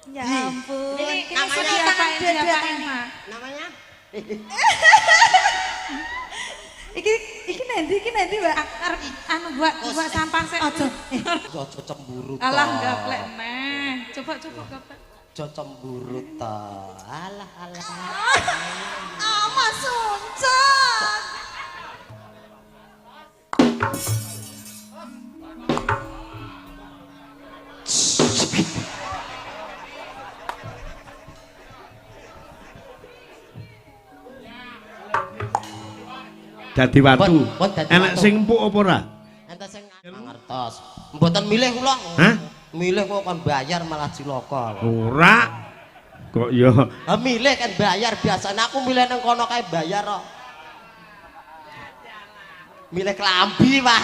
Ya ampun. Ini namanya apa namanya? Iki nanti Mbak. Anu buat sampah saya. Aja. Ojo cemburu to. Alah gaplek neh. Coba gaplek. Ojo cemburu to. Alah. Mas Suncat. Dadi watu. Dadi Enak watu. sing empuk apa ora? Enten sing ngertos. Mboten milih kula. Hah? Milih kok kon bayar malah cilaka. Ora. Kok ya Ha milih kan bayar biasanya aku milih nang kono kae bayar kok. Milih kelambi, Pak.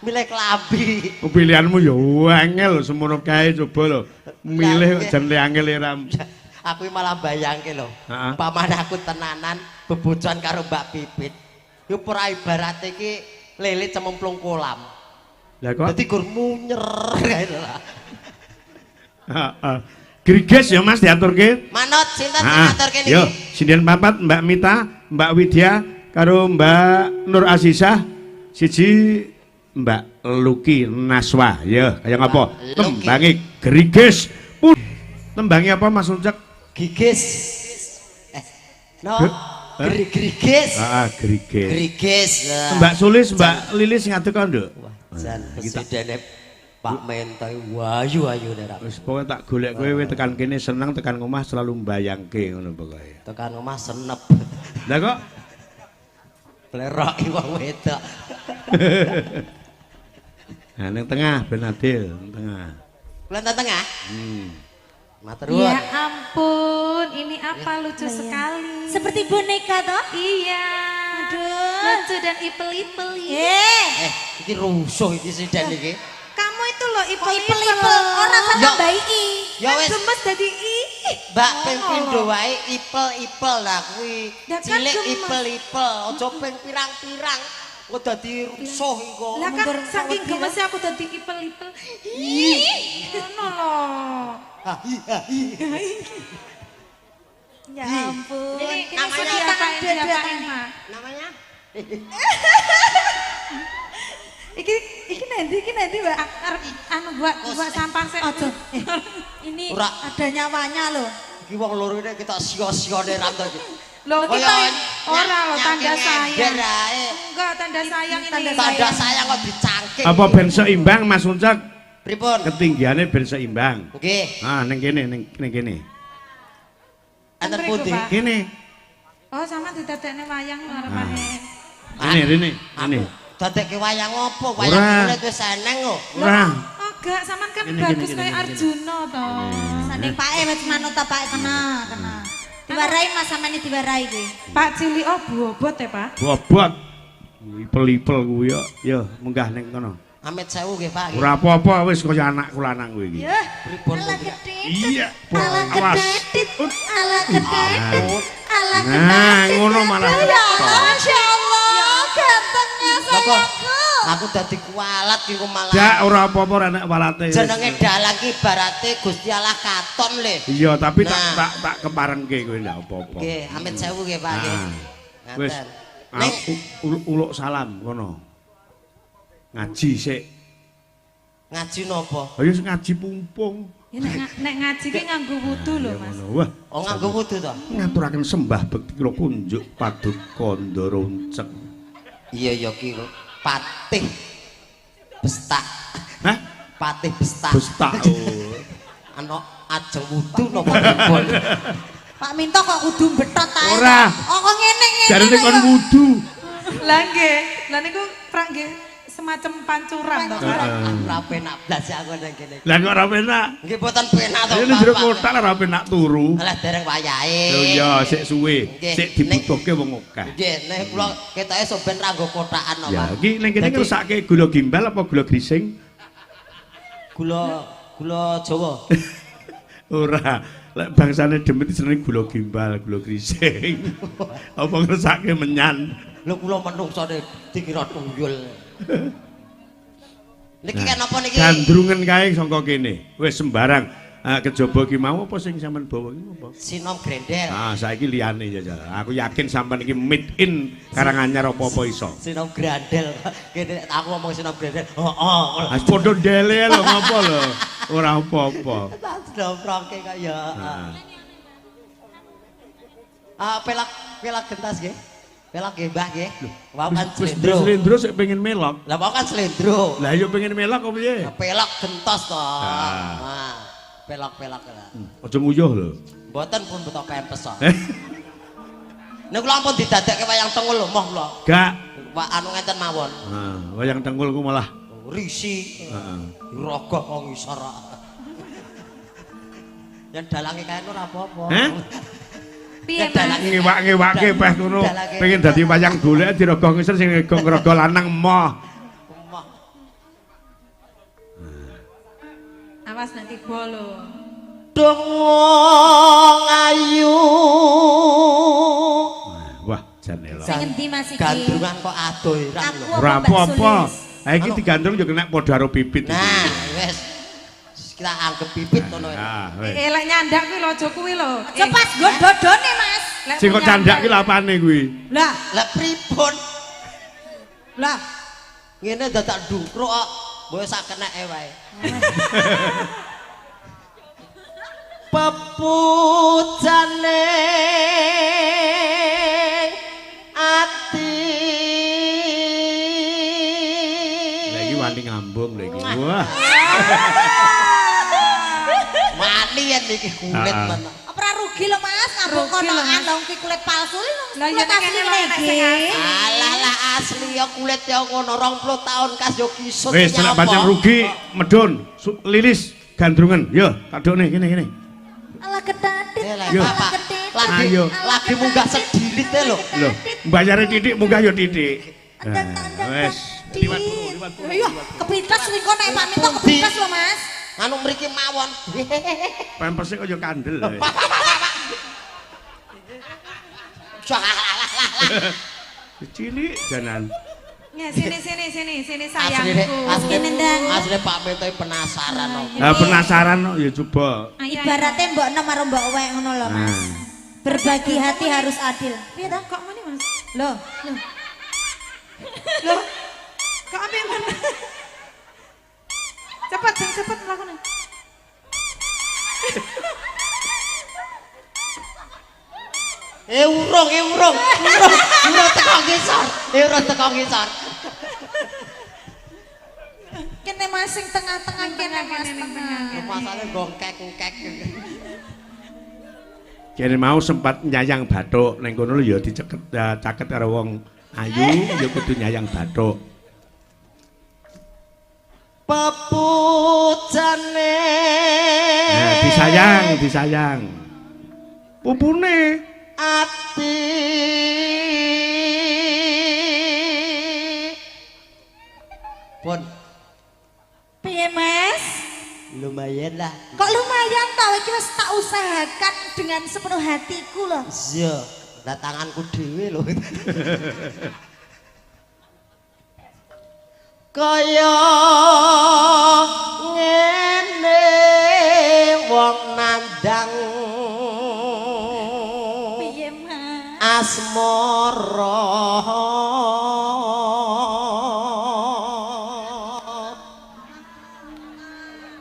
Milih kelambi. pilihanmu ya angel semono kae coba lho. Milih kok jan angel ora. Aku malah bayangke lho. Heeh. Paman aku tenanan bebojoan karo Mbak Pipit. Yo ora ibarat iki lele cemplung kolam. Lah kok Dadi gur munyer kae lho. heeh. Griges ya Mas diaturke. Manut sinten sing Heeh. ngaturke Yo, niki? sinden papat Mbak Mita, Mbak Widya karo Mbak Nur Azizah, siji Mbak Luki Naswa. Ya, kaya ngapa? Luki. Tembangi Griges. Tembangi apa Mas Ucek? Gigis. No. Grigis. Heeh, Griges. Grigis. Mbak Sulis, Mbak Lilis ngatur kok, Nduk? Jan presidene Pak Mentai wayu-ayu nek. Wis pokoke tak golek kowe tekan kene seneng tekan omah selalu mbayangke ngono pokoke. Tekan omah senep. Lah kok Bleroki wong wedok. nah ning tengah ben adil, ning tengah. Kulen tengah. Matur Ya nuwun. ampun, ini apa lucu sekali. Seperti boneka toh? Iya. Aduh. Lucu dan ipel-ipel. Iki rusuh iki sidan iki. Kamu itu loh Ipel-ipel ipel-ipel. orang sama Ya. Mbak I. Ya wis Gemes jadi ih. Mbak ping pindho wae ipel-ipel lah kuwi. Ya kan Cilik gemes. ipel-ipel, aja ping pirang-pirang. Kok dadi rusuh engko. Lah kan Mundur saking kawedira. gemesnya aku jadi ipel-ipel. Ih. Ngono loh. Ya ampun. Ini namanya sudah tangan apa dua-dua ini? tangan. Namanya? Iki nanti Mbak. Anu buat sampah saya. Aja. Ini Ora. ada nyawanya loh. Iki wong loro ini kita sio-sione ranto iki. Loh kita orang loh tanda sayang. sayang. Enggak tanda sayang ini. Tanda sayang kok dicangking. Apa ben seimbang Mas Ucek? Pripun? Ketinggiane ben seimbang. Nggih. Ah ning kene ning kene. Enten Mriku, pundi? Pak. Kene. Oh sama didadekne wayang ngarepane. Ini. Dadekke wayang opo? Ora. Wayang kulit wis eneng kok. Ora. Oh enggak, sampean kan Gini, bagus gini, kayak gini. Arjuna toh. Sanding Pak E wis manut ta Pak kena. Diwarai Mas sampean diwarai kuwi. Pak Cili oh bobot ya Pak. Bobot. Ipel-ipel kuwi ya munggah ning kono. Amit sewu nggih Pak. Ora apa-apa wis kaya anakku lanang kowe iki. Yah, Pripun? ala gedit. Iya. Ala Awas. gedit. Ala gedit. Ala Nah, ngono malah. Ya Masya Allah, gantengnya Lah kok sayangku. aku dadi kualat iki kok malah. Jak ora apa-apa ora nek walate. Jenenge dalang ki ibarate Gusti Allah katon le. Iya, tapi Nah. tak keparengke kowe ndak apa-apa. Nggih, amit sewu nggih Pak nggih. Nah. Wis. Ngaten. Ning Uluk salam kono. Ngaji sik. ngaji napa? Ayo ngaji pumpung. Ya, nek ngaji ki nganggo wudu lho Mas. Ngono. Wah, Oh nganggo wudu to? ngaturaken sembah bekti kula kunjuk paduka Ndara Uncek. Iya ya ki patih bestak. Hah? Patih bestak. Bestak. Oh. Ana ajeng wudu napa pripun? Pak Minto kok kudu betot ae. Ora. Oh kok ngene-ngene. Jarene kon lho. wudu. Lah nggih, lah niku prak nggih semacam pancuran toh Pak. Ora penak blas aku nang kene. Lah kok ora penak. Nggih boten penak to Ini jero Bapak. kotak ora penak turu. Alah dereng wayahe. Oh iya, sik suwe. Nggih. Sik dibutuhke wong akeh. Nggih, nek kula ketoke soben ra nggo kotakan to, Ya, Pak. iki ning kene Dadi- ngrusake gula gimbal apa gula grising? Gula Jawa. Ora. Lek bangsane demit jenenge gula gimbal, gula grising. Apa ngrusake menyan? Lho kula menungsone dikira tuyul. Niki kan apa niki? Gandrungen kae saka kene. Wis sembarang. kejaba ki mau apa sing sampean bawa iki apa? Sinom grendel. Ah, saiki liyane ya. Aku yakin sampean iki made in Karanganyar apa-apa iso. Sinom grandel. Kene aku ngomong sinom grendel. Heeh. Ah, padha dele lho ngopo lho. Ora apa-apa. Domproke kaya. Pelak gentas nggih. Pelak nggih, Mbah nggih. Wau kan Wis slendro. slendro sik pengen melok. Lah wau kan slendro. Lah yo pengen melok apa piye? Pelak gentos to. Ah. Nah, pelak-pelak lah. Aja nguyuh lho. Mboten pun betok pempes kok. Niku kula ampun didadekke wayang tengul lho, moh kula. Gak. Pak anu ngenten mawon. Nah, wayang tengkulku malah Risi. heeh. Rogoh kok ngisor. Yang dalange kae ora apa-apa. Heh? Piye Mas? Ngiwak-ngiwake peh ngono. Pengen dadi wayang golek dirogoh ngisor sing ngerogoh lanang moh. Awas nanti bolo. Dong wong ayu. Wah, jan elok. Sing endi Mas iki? Gandrungan kok adoh irang lho. Ora Mbak apa-apa. Sulis? Ha iki digandrung yo kena padha karo bibit iki. Nah, wis. Kita anggap bibit ngono. Ah, wis. Lek nyandak kuwi lho aja kuwi lho. Aja pas nggon dodone Mas. Lek Sing kok candak ki lha apane kuwi? Lah, Lah pripun? lah. Ngene dadak ndungkruk kok. Mbok sak keneke wae. Pepujane ati. Lah iki wani ngambung lho iki. Wah. Mati yen iki kulit Ah. men. Apa ora rugi lho Mas, ngambung Rugi lho, konoan Mas. lho ki kulit palsu lho. Lah ya nek kene lho enek sing asli. Alah lah asli ya kulit ya ngono 20 tahun kas yo kisut. Wis nek pancen rugi medun lilis gandrungan. Yo, tak dokne kene. Ala kedatit, Yo. ala kedatit. Ayo. Lagi munggah sedilit lho. Lho, mbayare titik munggah yo titik. Nah, wis. Liwat buru. Iya, kepitas kuwi kok nek pamit kok kepitas lho Mas. Anu mriki mawon. Pempese kaya kandel. Cilik janan. Ya sini Asli sayangku. asli Kene, Ndang. asli Pak Metoy penasaran kok. Lah penasaran kok ya coba. Ibaratnya mbok nem karo mbok wek ngono lho Mas. Nah. Berbagi hati harus adil. Piye ta? Kok ngene Mas? Loh, Loh. Kok ampe men? Cepet mlakukan. Urung teko ngisor. Urung teko ngisor. kene Mas sing tengah-tengah kene Mas tengah. Masale gongkek. Kene mau sempat nyayang bathuk ning kono lho ya diceket caket karo wong ayu ya kudu nyayang bathuk. Pepujane. Nah, disayang. Pupune Ati. Pun Piye Mas? lumayan lah. Kok lumayan tau iki wis tak usahakan dengan sepenuh hatiku loh. Iya, lah tanganku dhewe lho. Kaya ngene wong nandang Piye Mas? asmara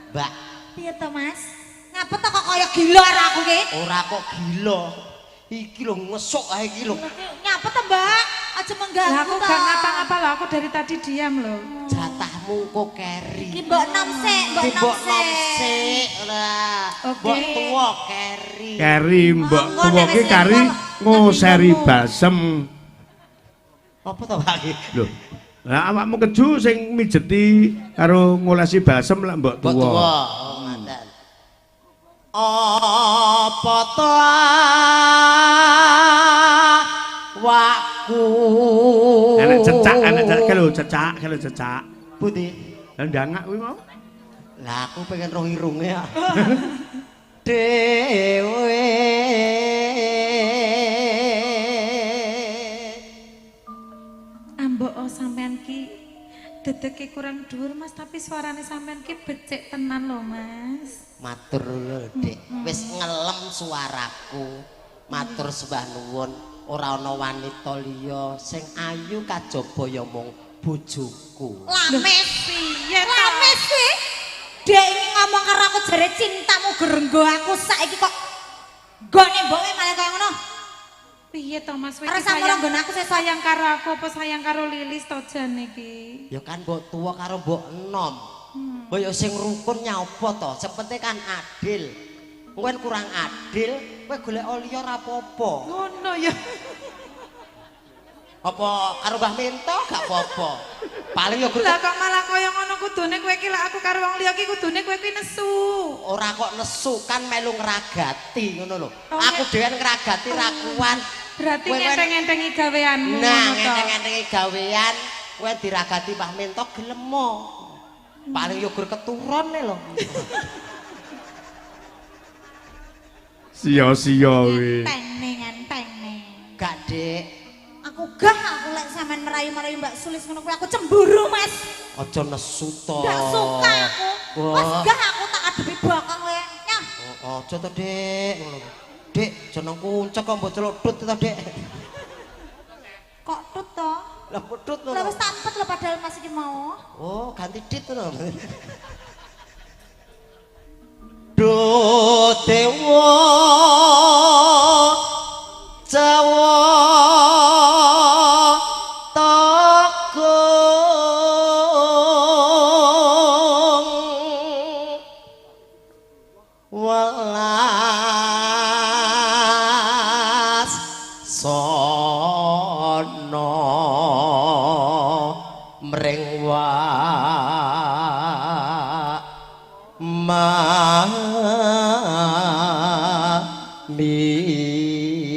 Mbak, Piye to Mas? Ngapa to kok kaya gila karo aku ki? ora kok gila. Iki lho ngesuk ae iki lho. Ngapa to Mbak? Aja Lah mengganggu aku to. gak ngapa-ngapa loh, aku dari tadi diam loh. Jatahmu kok keri. Iki mbok nom sik, mbok Iki nom mbok sik. nomsik lah. Oke. Mbok tuwa keri. kari mbok Monggo, tuwa nek ki wis kari level, ngoseri ngerti balsem. Apa to Pak iki? Lho. Lah awakmu keju sing mijeti karo ngolesi balsem lah mbok Mbok tuwa. tuwa. Oh, ngaten. Apa to wakku? Enek cecak lho cecak. Pundi? Lah ndangak kuwi mau. Lah aku pengen roh irunge ya. Dewe. Ambok sampean ki dedeke kurang dhuwur Mas, tapi suarane sampean ki becik tenan lho Mas. Matur nuwun, Dik. Wis ngelem suaraku. Matur sembah nuwun. Ora ana wanita liya sing ayu kajaba ya mung bojoku. Lames. Piye to? Lames sih. Dek iki ngomong karo aku jare cintamu gerenggo aku saiki kok gone mboke malah kaya ngono. Piye to Mas? Kowe Ora iki sampe nggon aku sesuk. sayang karo aku apa sayang karo Lilis to jan iki? Ya kan mbok tuwa karo mbok enom. Mbok ya sing rukun nyapa to? Sepete kan adil. Kowe kurang adil, kowe golek liya ora apa-apa. Ngono ya. Apa karo Mbah Minto gak apa-apa. Paling ya Lah kok malah kaya ngono kudune kowe iki lek aku karo wong liya ki kudune kowe ki nesu. ora kok nesu kan melu ngragati ngono lho. Oh, Aku dhewe ngragati ra kuwan. Berarti Kowe- ngenteng-ngentengi gaweanmu Nah, ngono to. ngenteng-ngentengi gawean kowe diragati Mbah Minto gelem mo. Paling yo gur keturune lho. Sia-sia we. Enteng. Gak, Dik. Aku lek sampean merayu-merayu Mbak Sulis ngono kuwi aku cemburu, Mas. Aja nesu to. Gak suka aku. Mas Wah. gak aku tak adepi bakang kowe. Nyah. Aja to, Dik. Ngono lho. Dik, jeneng kuncek kok mbok celuk tut to, Dik. Kok tut to? Lah pedut Lah lho. wis tampet lho padahal Mas iki mau. Oh, ganti dit to lho. Do dewa Jawa Takung welas sono mring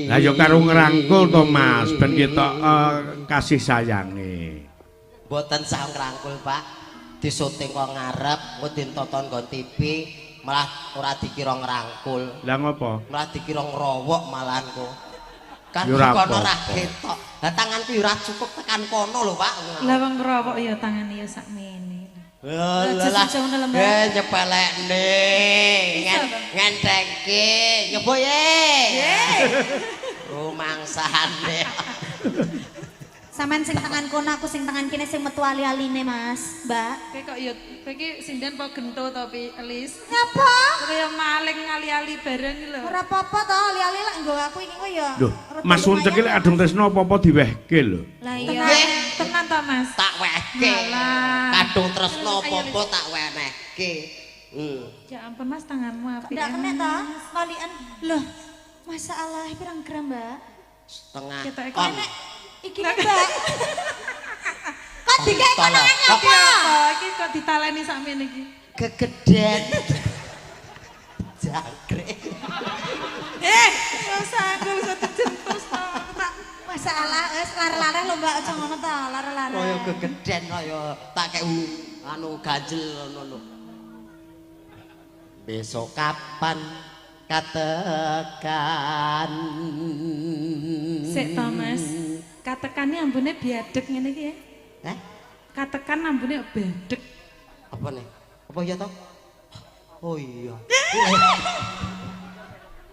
Lah ya karo ngrangkul to Mas, ben kita kasih sayange. Mboten sah ngrangkul, Pak. Disuting kok ngarep, engko dintonton nggon TV, malah ora dikira ngrangkul. Lah ngopo? Malah dikira ngrowok malahan kok. Kan Ya ora kono apa-apa. ora ketok. Lah tanganku ya ora cukup tekan kono lho, Pak. Lah wong ngrowok ya tangane ya sakmene. Lah, jauh dalam banget. nyepelekne, ngentengke, nyoba ye. Rumangsane. Sampean sing tangan kono aku sing tangan kene sing metu ali-aline, Mas. Mbak. Kowe kok ya kowe iki sinden apa gento to Elis? Nyapa? Kowe ya maling ali-ali bareng iki lho. Ora apa-apa to, ali-ali lek nggo aku iki kok ya. Loh, rada Mas Uncek iki lek adung tresno apa-apa diwehke lho. Lah Tenan, iya. tenan to Mas. Tak wehke. Alah. Kadung tresno Ayo, apa-apa tak wenehke. Ya ampun Mas, tanganmu apik. Ndak kena to, kalian. Loh, masalah pirang gram, Mbak? Setengah Ketok iki ton. nek Iki nih, Mbak. Kok digawe konangannya iki apa? apa? Iki kok ditaleni sakmene iki. Kegeden. Jangkrik. Wis aku iso dijentus to. Aku tak Masalah wis lar-lareh lho, Mbak, aja ngono to, lar-lareh. Kaya kegeden kaya tak kek anu ganjel ngono lho. Besok kapan katekan? Sik to Mas. Katekane ambune biadek ngene iki ya. Eh? Katekan ambune bedek. Apa nih? Apa iya toh? Oh iya.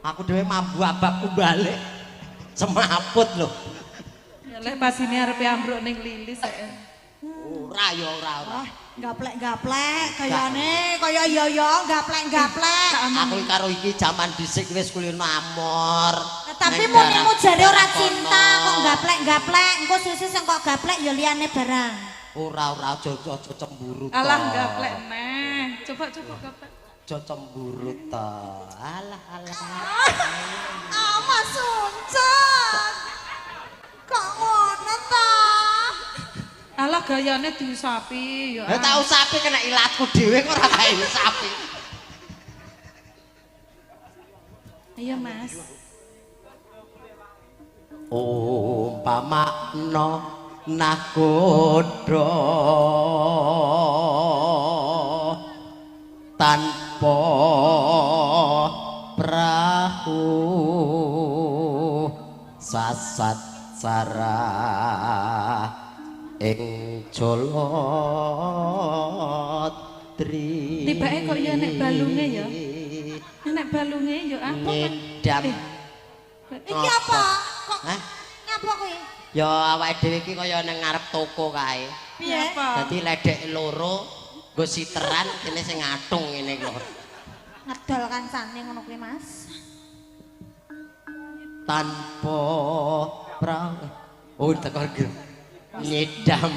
Aku dhewe mambu ababku balik. Semaput lho. Ya lek pas ini arep ambruk ning Lilis ya. Ora ya ora. Gaplek-gaplek kayane kaya iya-iya gaplek-gaplek. Aku karo iki jaman dhisik wis kulino amor. Tapi Neng munimu daerah jare ora kono. cinta kok gaplek-gaplek, engko susu sing kok gaplek ya liyane barang. Ora aja cemburu to. Alah gaplek neh. Coba gaplek. Aja cemburu to. Alah. Ah, Mas Uncek. Kok ngono ta? Alah gayane diusapi ya. Ya tak usapi kena ilatku dhewe kok ora kae usapi. Iya Mas. Umpamakna nakoda tanpa prahu sasat sarah ing Jolodri. Tibake kok ya nek balunge ya. Nek balunge ya apa kan? Ngedam. Iki apa? Kok Hah? ngapa kowe? Ya awake dhewe iki kaya nang ngarep toko kae. Piye? Dadi ledek loro nggo siteran kene sing ngatung ngene lho. Ngedol kancane ngono kuwi, Mas. Tanpa prang. Oh, teko iki. Nyedam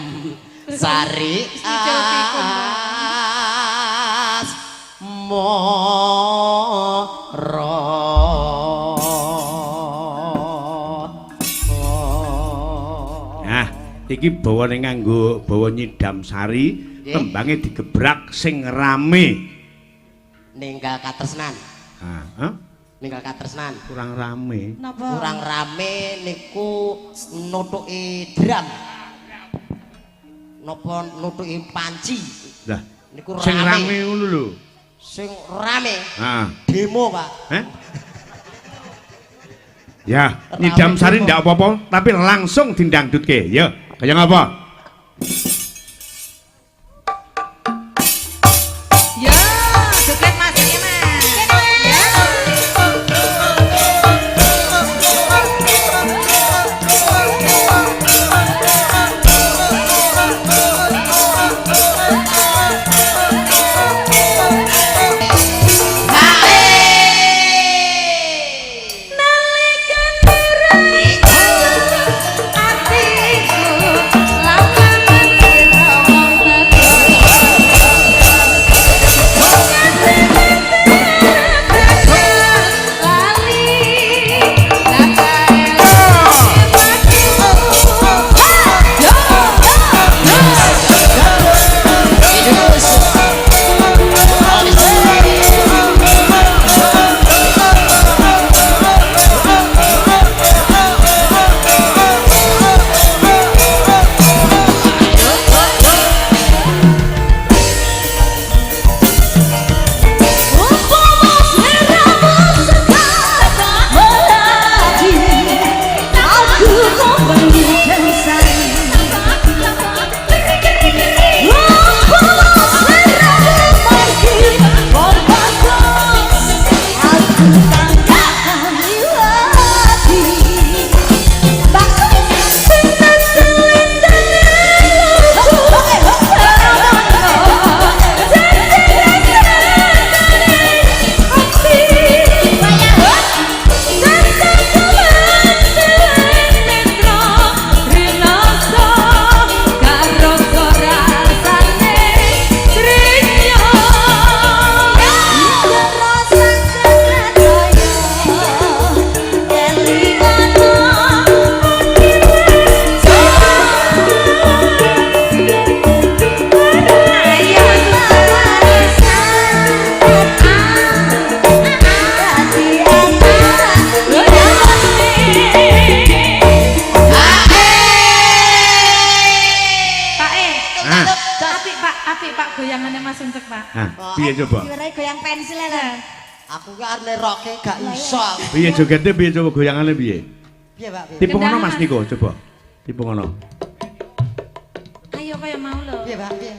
sari as Nah, iki bawane nganggo bawa nyidam sari, Nggih. tembange digebrak sing rame. Ninggal katresnan. Ah, hah? Ninggal katresnan. Kurang rame. Napa? Kurang rame niku nutuki drum. Napa nutuki panci. Lah, Niku sing rame rame. ngono lho. Sing rame. Ah, Demo, Pak. eh? Ya, nyidam sari ndak apa-apa, tapi langsung dindangdutke. Ya, kaya ngapa? Ya, joget Mas iki Mas. Ya. Piye coba? Diwerai goyang pensil lah. Aku ki arep nerokke gak iso. Piye jogete piye coba goyangane piye? Piye, Pak? Piye? Tipe ngono Mas Niko coba. Tipe ngono. Ayo kaya mau lho. Piye, Pak? Piye?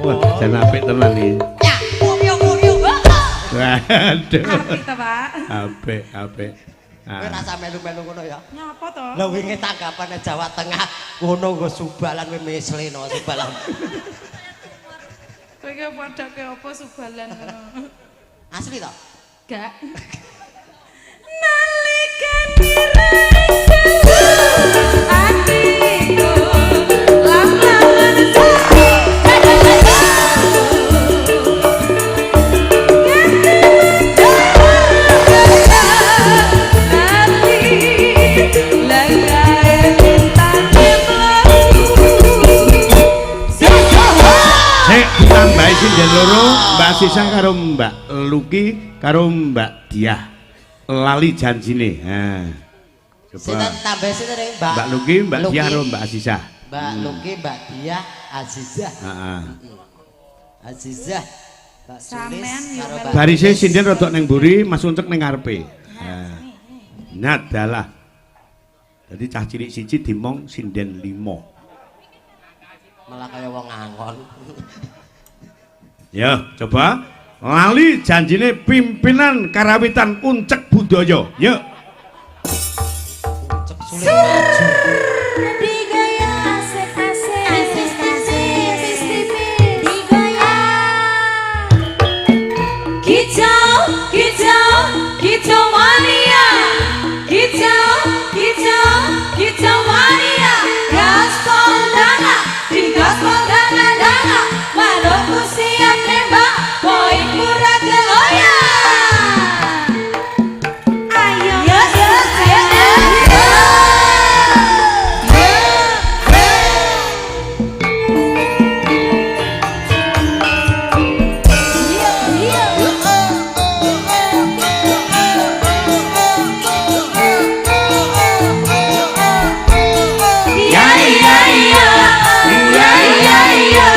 Wah, jan apik tenan iki. Ya, kuyu. Waduh. Apik ta, Pak? Apik, apik. Kowe rasa melu-melu ngono ya. Nyapa to? Lah wingi tanggapane Jawa Tengah ngono nggo subalan kowe mesleno subalan. Kowe ki padha ke apa subalan ngono. Asli to? Gak. Nalikan diraku atiku lam-laman ditambahi sinden loro Mbak Sisa karo Mbak Luki karo Mbak Diah lali janjine. Nah. Sinten Coba. tambah sinten Mbak? Mbak Luki, Mbak Diah karo Mbak Sisa. Mbak Luki, Mbak Diah, Azizah. Heeh. Azizah. Mbak Sulis Sampean yo karo melu. Mbak Barise Sulis. sinden rodok ning mburi, Mas Uncek ning ngarepe. Nah. Nadalah Jadi cah cilik siji dimong sinden 5. Malah kaya wong angon. Ya, coba lali janjine pimpinan karawitan Uncek Budaya. Ya. Cek sulit maju. Digaya asik-asik digaya Kicau, kicau, kicau mania. Kicau, kicau, kicau mania. Gaspol dana, di gaspol dana dana. Manukku siap nembak, poin murah goyang. ayo Ya, ya, ayo, ayo. Iya, iya, iya. Iya, iya, iya.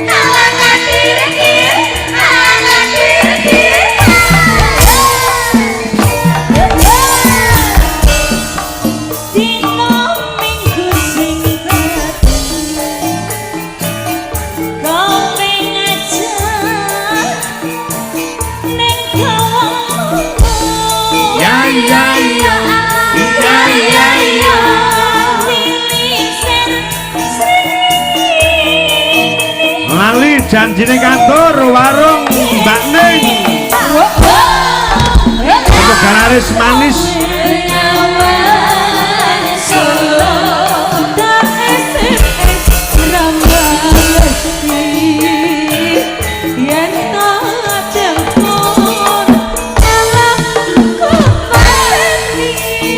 Alangan kiri-kiri, alangan kiri-kiri. dino minggu sing kau mengajak ning kawangmu Ya ya ya. iya iya iya milik sering Lali janjine kantor warung Mbak Ning. Untuk galaris manis.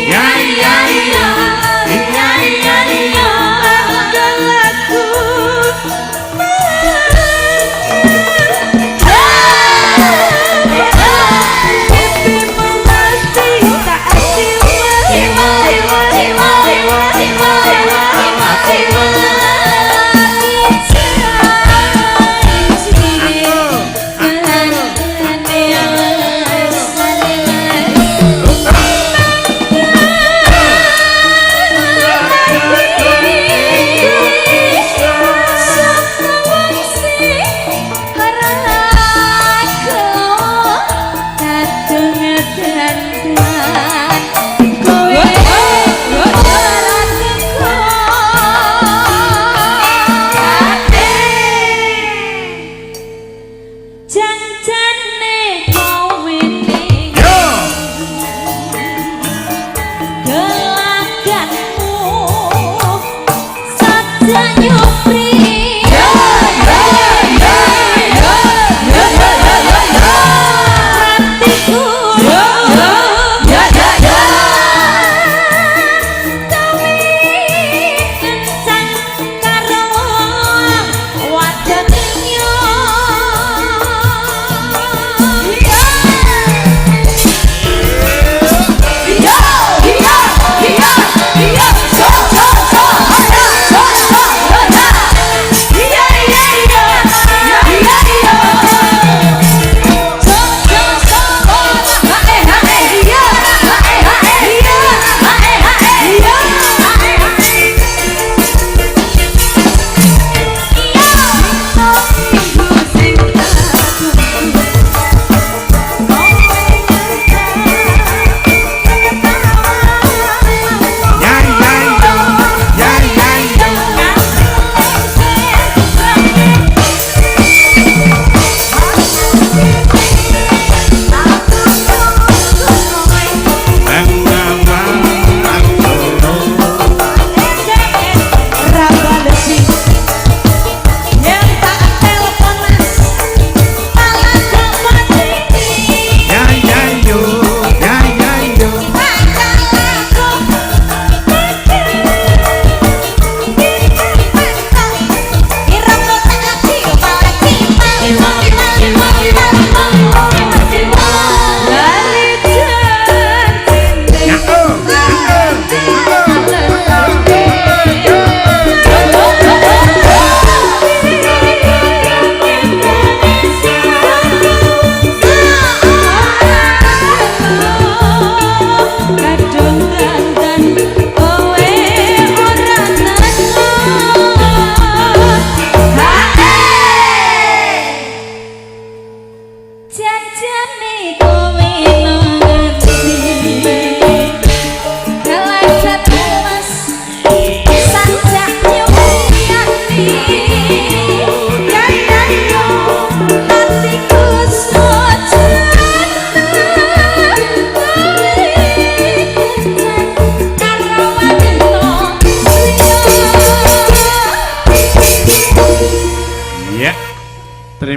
Ya ya ya. Iya iya iya Pipimu mesti tak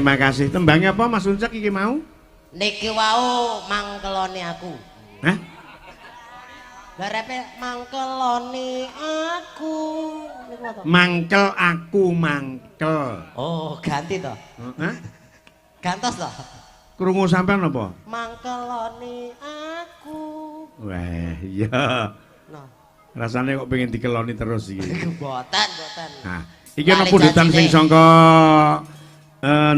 Terima kasih. Tembangnya apa Mas Uncak iki mau? Niki wau mangkeloni aku. Hah? Barepe mangkeloni aku. Niku apa? Mangkel aku mangkel. Oh, ganti toh. Hah? Gantos toh. Krungu sampean apa? Mangkeloni aku. Wah, iya. Nah, Rasane kok pengen dikeloni terus iki. boten. Nah, iki ana pundutan sing sangka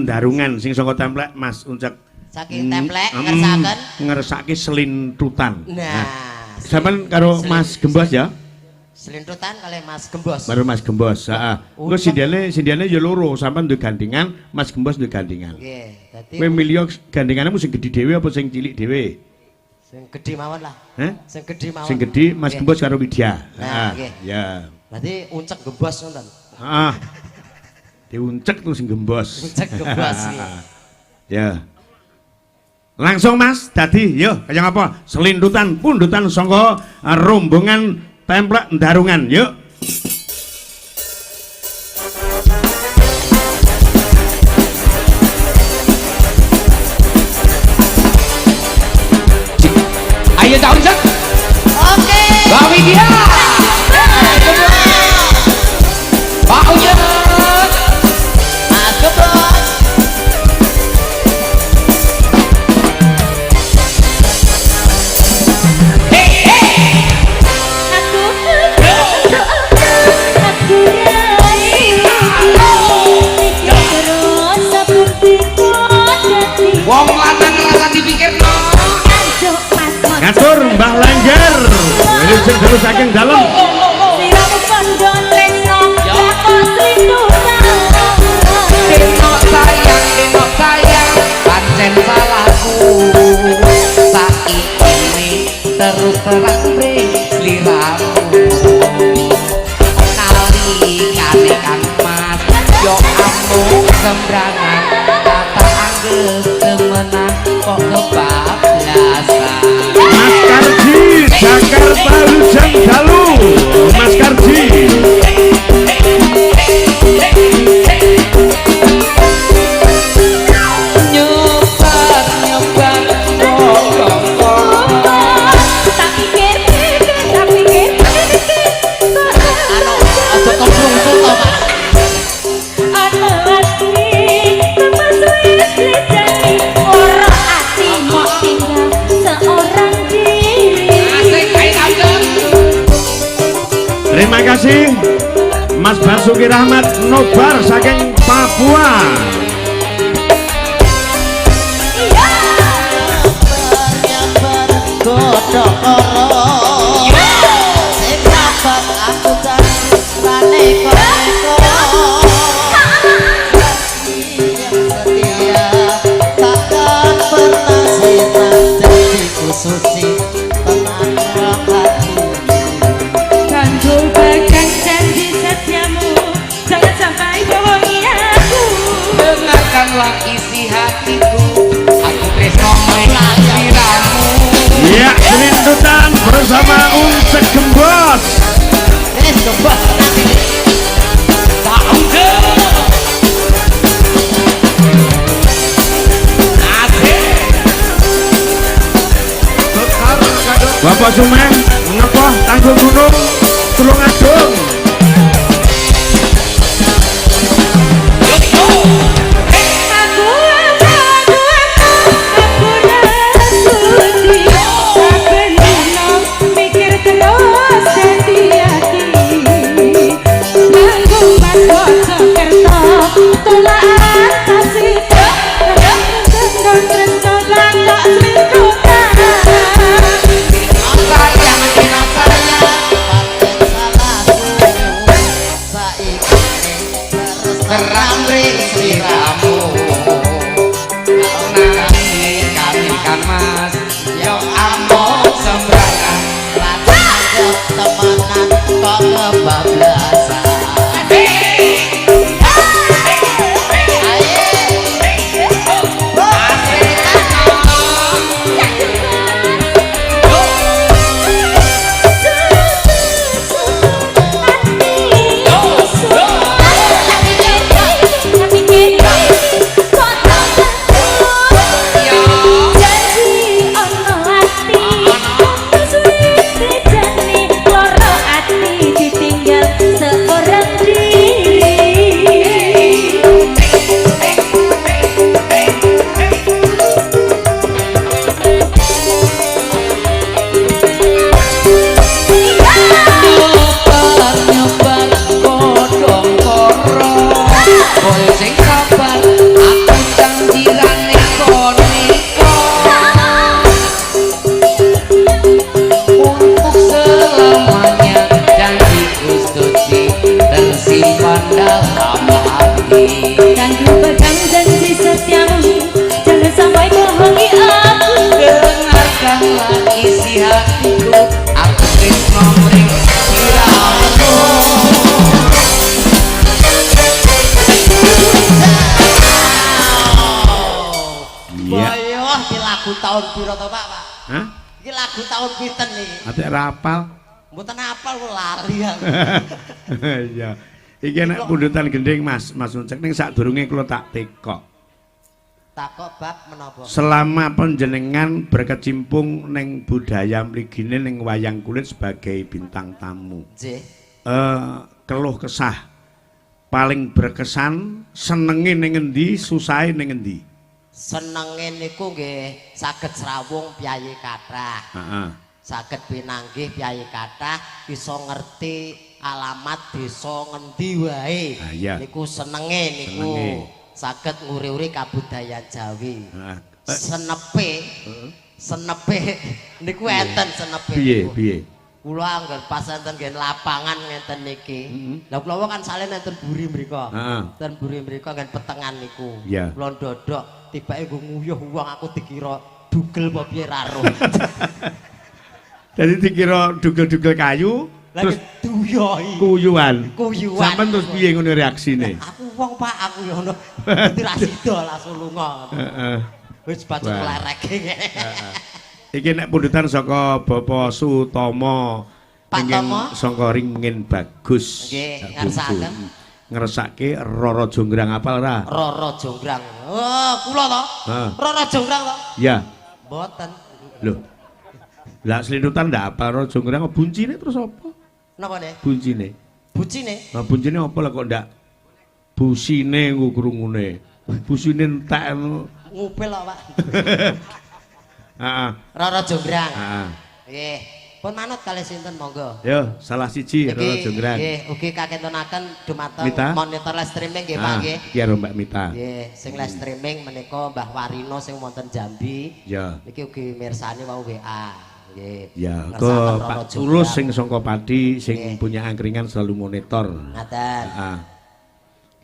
ndarungan sing sangka templek Mas Uncak. Saking templek ngersaken ngersake selintutan. Nah, sampean karo Mas Gembos ya? Selintutan kali Mas Gembos. Baru Mas Gembos, heeh. Engko sindiane ya loro, sampean duwe gandingan, Mas Gembos duwe gandingan. Nggih, dadi Kowe milih gandinganmu sing gedhi dhewe apa sing cilik dhewe? sing gedhi mawon lah. Hah? Sing gedhi mawon. Sing gedhi Mas Gembos karo Widya. Nah, nggih. Ya. Berarti uncek Gembos ngoten. Heeh. Diuncek tuh sing Gembos. Uncek Gembos iki. Ya. Langsung Mas, dadi yo kaya ngapa? Selintutan pundutan sangka rombongan templek ndarungan, yuk. Ayo tak uncak. Oke. Mbak Widya. Pak Uncak. Mas Gembos. Wong lanang rasa dipikirno. Ngatur Mbah Lengger. Ini sing terus saking dalem. Denok sayang, pancen salahku. Saiki ini terus terang sliramu. Nalikane Kang Mas, yo amung sembrangan, kata angges temenan kok kebablasan. Mas Karji, Jakarta Lujang Dalu. Mas Karji. Nyebar Anu aja kemplung to, Pak. Terima kasih Mas Basuki Rahmat Nobar saking Papua. Nyebar godhok loro. Sing sabat aku dan rane kok. Yang setia takkan pernah sinar jadi suci tenang hati. Ganjul bagang janji setiamu, jangan sampai bohongi aku. dengarkanlah isi hatiku, aku tresno sliramu. Ya, selintutan bersama Uncek Gembos. Wis Gembos nanti. Tak udah. Asik. Bapak Sumeng ngapa tanggung gunung Tulungagung. Teramring sliramu. Nanging kami Kang Mas, yo among sembrangan. Temenan kok kebablasan. Tapi tahun pira to Pak? Hah? Iki lagu tahun pinten iki? Atik rapal. Mboten apal kok lali aku. Iya. Iki nek pundutan gending Mas Uncek ning sadurunge kula tak tekok. Takok bab menapa? Selama panjenengan berkecimpung ning budaya mligine ning wayang kulit sebagai bintang tamu. Nggih. Keluh kesah paling berkesan senenge ning endi, susahe ning endi? Senenge niku nggih saged srawung piyayi kathah. Heeh. Saged pinanggih piyayi kathah iso ngerti alamat desa ngendi wae. Ah, iya. Niku senenge niku. Senenge. Saged nguri-uri kabudayan Jawi. Heeh. Senepe niku enten senepe. Piye, niku. piye? Kula anggar pas enten nggih lapangan ngenten niki. Lah kula kan salen enten buri mriku. Heeh. Enten buri mriku nggen petengan niku. Iya. Kula ndodok tibake nggo nguyuh wong aku dikira dugel apa piye raruh. Jadi dikira dugel-dugel kayu terus duyoi. kuyuan. Kuyuan. Sampeyan terus piye ngono reaksine? Aku wong Pak aku ya ngono. Dadi ra sida langsung lunga. Heeh. Wis bacot Wah. lereke. Iki nek pundutan saka Bapak Sutomo Pak ingin Tomo. saka Ringin Bagus. Nggih, Bungsu. ngersakaken. Ngersake Roro Jonggrang apal ora? Roro Jonggrang. Oh, kula to? Heeh. Roro Jonggrang to? Ya. Mboten. Loh. Lah selinutan ndak apa Roro Jonggrang buncine terus apa? Napa nih? Buncine. Bucine. Lah buncine apa lah kok ndak busine nggo krungune. Busine entek anu. Ngupil kok, Pak. Heeh. Roro Jonggrang. Heeh. Nggih. Pun manut kalih sinten monggo. Yo, salah siji Roro Jonggrang. Nggih, ugi kakentunaken dumateng Mita? monitor live streaming nggih, Pak nggih. Iya, Mbak Mita. Nggih, sing live streaming menika Mbah Warino sing wonten Jambi. Ya. Niki ugi mirsani wau WA. Nggih. Ya, ke Ngersakaken Roro Pak Jonggrang. Tulus sing sangka Pati sing Nggih. punya angkringan selalu monitor. Ngaten. Heeh.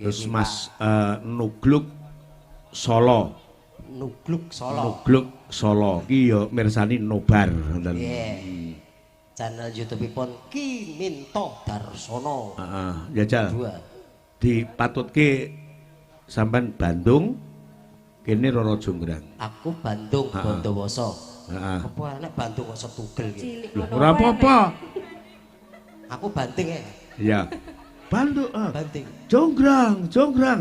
Terus Nggih, Mas Nugluk Solo. Nugluk Solo. Nugluk Solo ki ya mirsani nobar ngoten. Nggih. Channel YouTube-ipun Ki Minto Darsono. Heeh, jajal. 2. Dipatutke sampean Bandung kene Roro Jonggrang. Aku Bandung Ha-ha. Bondowoso. Heeh. Apa enek Bandung kok setugel iki? Cilik Loh, ngono ora wae, apa-apa. Aku Banting ya. Iya. Bandung, Banting. Jonggrang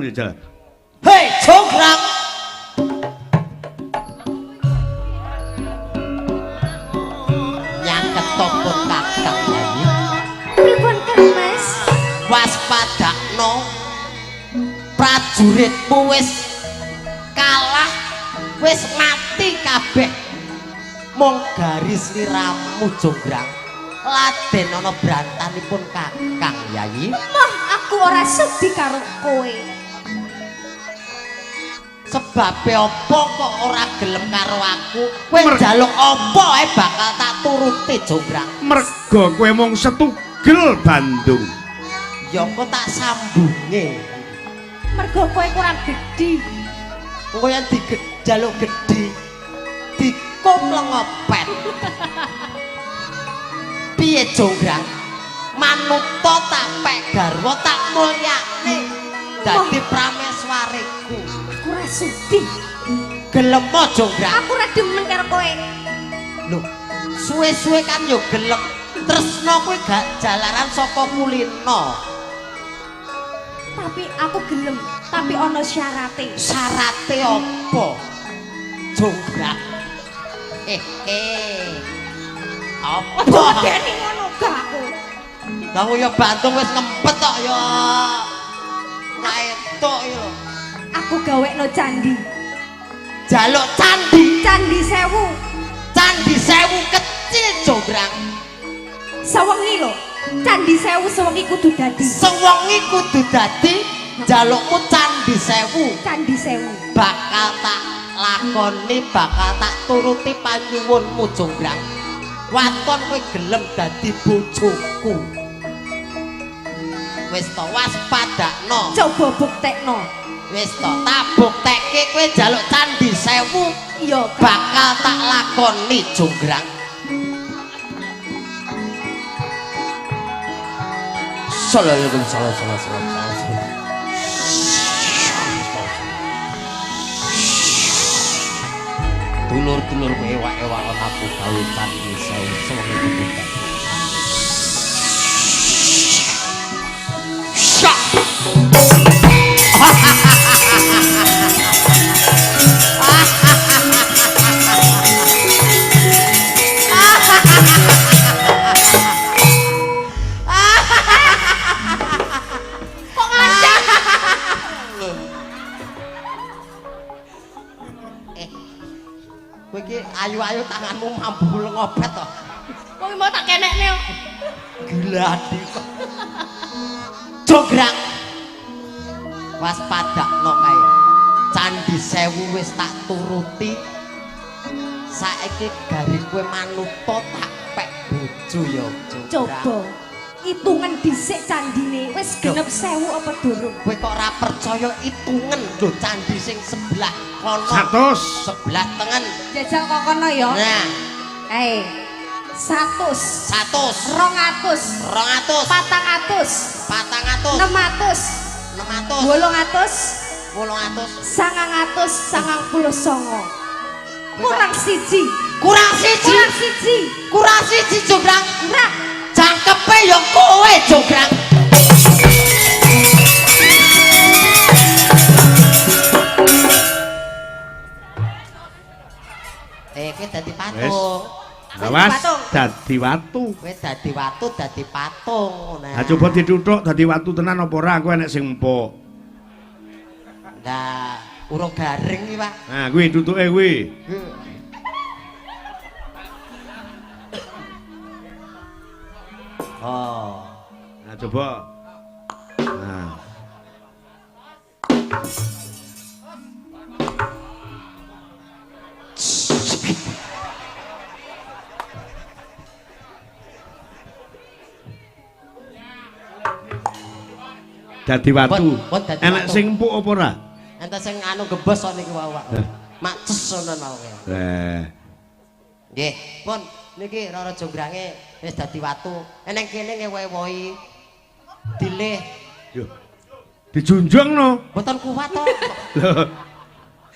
jajal. Hei, Jonggrang. Nyaket topun kakang nyanyi. Pripun Kang Mas? Waspadakno. Prajuritmu wis kalah, wis mati kabeh. Mung garis liramu Jonggrang. Laden ana brantanipun kakang Yayi. Moh aku ora sudi karo kowe. Sebabe apa kok ora gelem karo aku? Kowe njaluk apa ae bakal tak turuti Jonggrang. Mergo kowe mung setugel Bandung. Ya kok tak sambunge. Mergo kowe kurang gedhi. Kowe yen dijaluk gedhi dikum lengopet. Piye Jonggrang? Manuta tak pek garwa tak mulyake. Dadi prameswariku. Aku ora sudi. Gelem mo Jonggrang? Aku ora demen karo kowe. Lho, suwe-suwe kan yo gelem. Tresno kuwi gak jalaran saka kulino. Tapi aku gelem, tapi ana syarate. Syarate apa? Jonggrang. Apa? Bodene ngono gak aku. Kamu ya Bandung wis ngempet tok ya. Kaetok ya. Aku gawekno candi. Jaluk candi. Candi sewu. Candi sewu kecil Jonggrang. Sewengi lho. Candi sewu sewengi kudu dadi. Sewengi kudu dadi jalukmu candi sewu. Candi sewu. Bakal tak lakoni, bakal tak turuti panyuwunmu Jonggrang. Waton kowe gelem dadi bojoku. Wis to waspadakno. Coba buktekno. Wis to tak buktekke kowe njaluk candi sewu. Iya, Bakal tak lakoni Jonggrang. Assalamualaikum warahmatullahi wabarakatuh. dulur-dulur ewak-ewak aku gawe candi sewu sewengi kebuka. Syak. Kowe iki ayu-ayu tanganmu mambul ngobet to. Wong mau tak kenekne. Gladi kok. Jograng. Waspadakno kae. Candi Sewu wis tak turuti. Saiki gari kowe manuta tak pek bojo ya, Jograng. Coba hitungan dhisik candine wis genep 1000 apa durung? Kowe kok ora percaya hitungan lho candi sing sebelah kono. 100. Sebelah tengen. Jajal kok kono ya. Nah, 100, 100, 200, 200, 400, 400, 600, 600, 800, 800, 999. Kurang siji. kurang siji, Kurang siji. kurang siji Jograng. Kurang. Cangkepe ya kowe Jograng. Kowe dadi patung. Awas dadi watu. Kowe dadi watu dadi patung. Ha coba dituthuk dadi watu tenan apa ora kowe nek sing empuk. Nah, urung garing iki, Pak. Nah, kuwi tutuke kuwi. Oh. Nah, coba. Nah. Dadi watu. Pun dadi Enak watu. sing empuk apa ora? Ente sing anu gebes kok niki wae, Pak. Maces ngono mawon. Nggih, pun niki Rara Jongrange wis dadi watu. Eneng kene ngewewohi. Dilih. Yo. Dijunjung no. Mboten kuat to. Lho,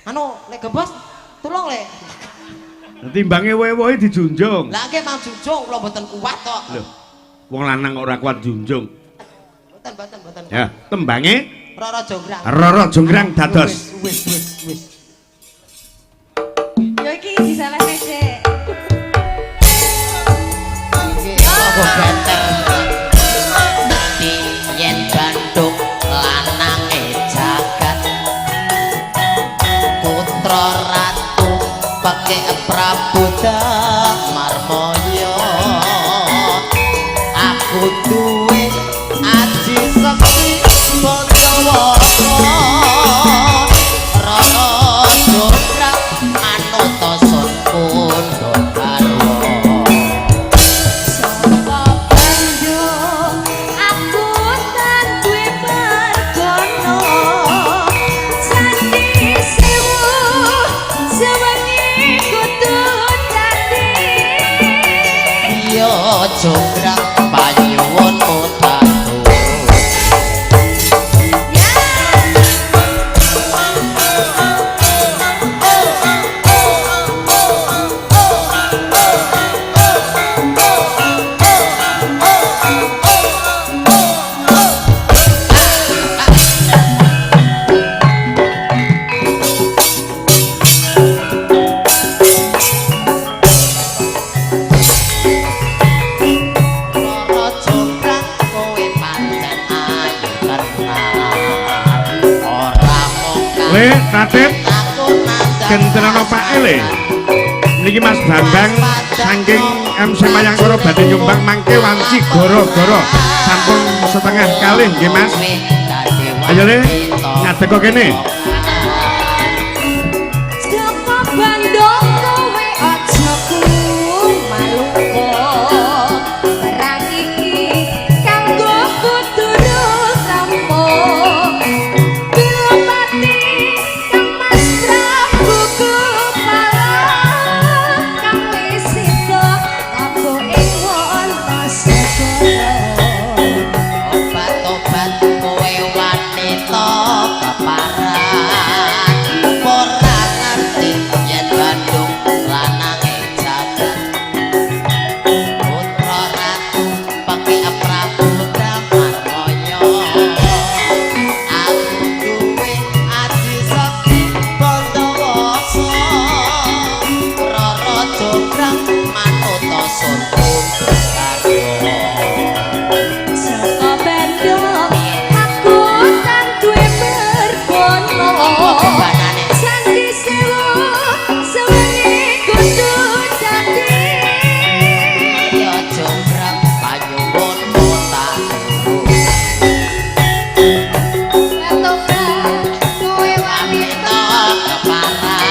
Anu nek gebes tulung le. timbange wewohe dijunjung. Lah nggih mau junjung kula mboten kuat to. Lho. Wong lanang ora kuat junjung. Mboten. Ya, tembange Rara Jonggrang. Rara Jonggrang dados. Wis. Ya iki disalahke sik. Iki logo genter. Di yen Bandung lanange jagat. Putra ratu pake Prabu Marmoyo. Aku duwe aji sekti Bondoworo. Rara Jonggrang manuta sun pundha garwa. Sapa Bandung aku tan duwe mergono. Candi Sewu sewengi kudu candi. Yo Jonggrang panyuwunmu tatu. Rara Jonggrang kowe pancen ayu tenan. Ora mung Kowe Ratip aku nandang gentrano Pak Le. Niki Mas Bambang saking MC Mayangkara badhe nyumbang mangke wanci goro-goro. Sampun setengah kalih nggih Mas. Ayo Le, ngadeg kok kene. Sapa Bandung kowe aja kumalungko. Perang iki kanggo kuduru rampung. Bila mati kang Mas Prabu Kupala kang wis sida aku ing Wonosobo. Obat-obat kowe wanita keparat. Saka bendok aku sang duwe berbono. Banane Sandi sewu sewengi kudu dadi. ya jonggrang panyuwun kota. Kowe wanita Keparang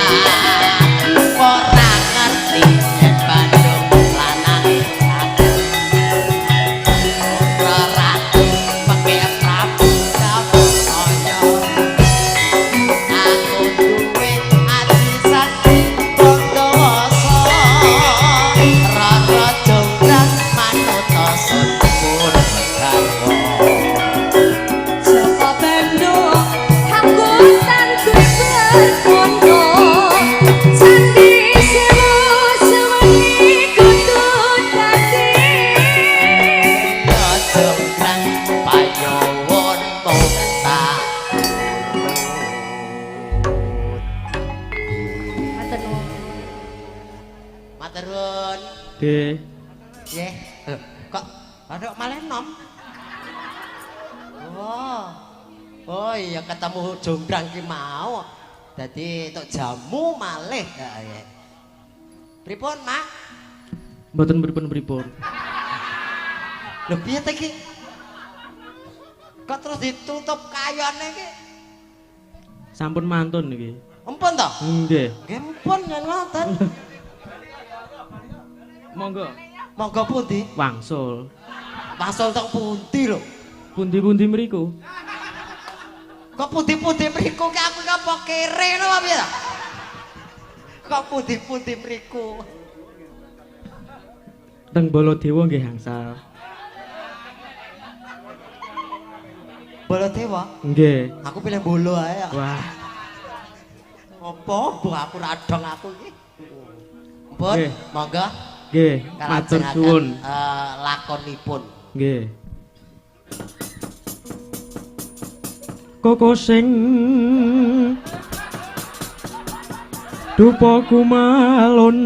ora ngerti yen Bandung lanane ora ratu pake prabu Jawaya. Aku duwe ati sakti Bondowoso, Rara jonggrang manuta sepur garwa. saka bendok aku sang duwe berbono. Sandi sewu sewengi kudu dadi. Ya jonggrang panyuwun kota. Matur nuwun. Nggih. Nggih. Kok ada malah nom? Oh. Oh iya ketemu jonggrang ki mau. Dadi tok jamu malih. Ya, ya. Pripun, Mak? Mboten pripun-pripun. Lho piye ta iki? Kok terus ditutup kayane iki? Sampun mantun niki. Empun to? Nggih. Nggih empun yen ngoten. Monggo. Monggo pundi? Wangsul. Pasol tok pundi lho? Pundi-pundi mriku? Kok pundi-pundi mriku ki aku ki apa kere ngono apa piye ta? Kok pundi-pundi mriku? Teng Baladewa nggih angsal. Baladewa? Nggih. Aku pilih bolo ae. Ya. Wah, Apa mbok aku radong aku iki. Pun, Nggih. monggo nggih, matur suwun. Lakonipun. Nggih. Koko sing dupa kumalun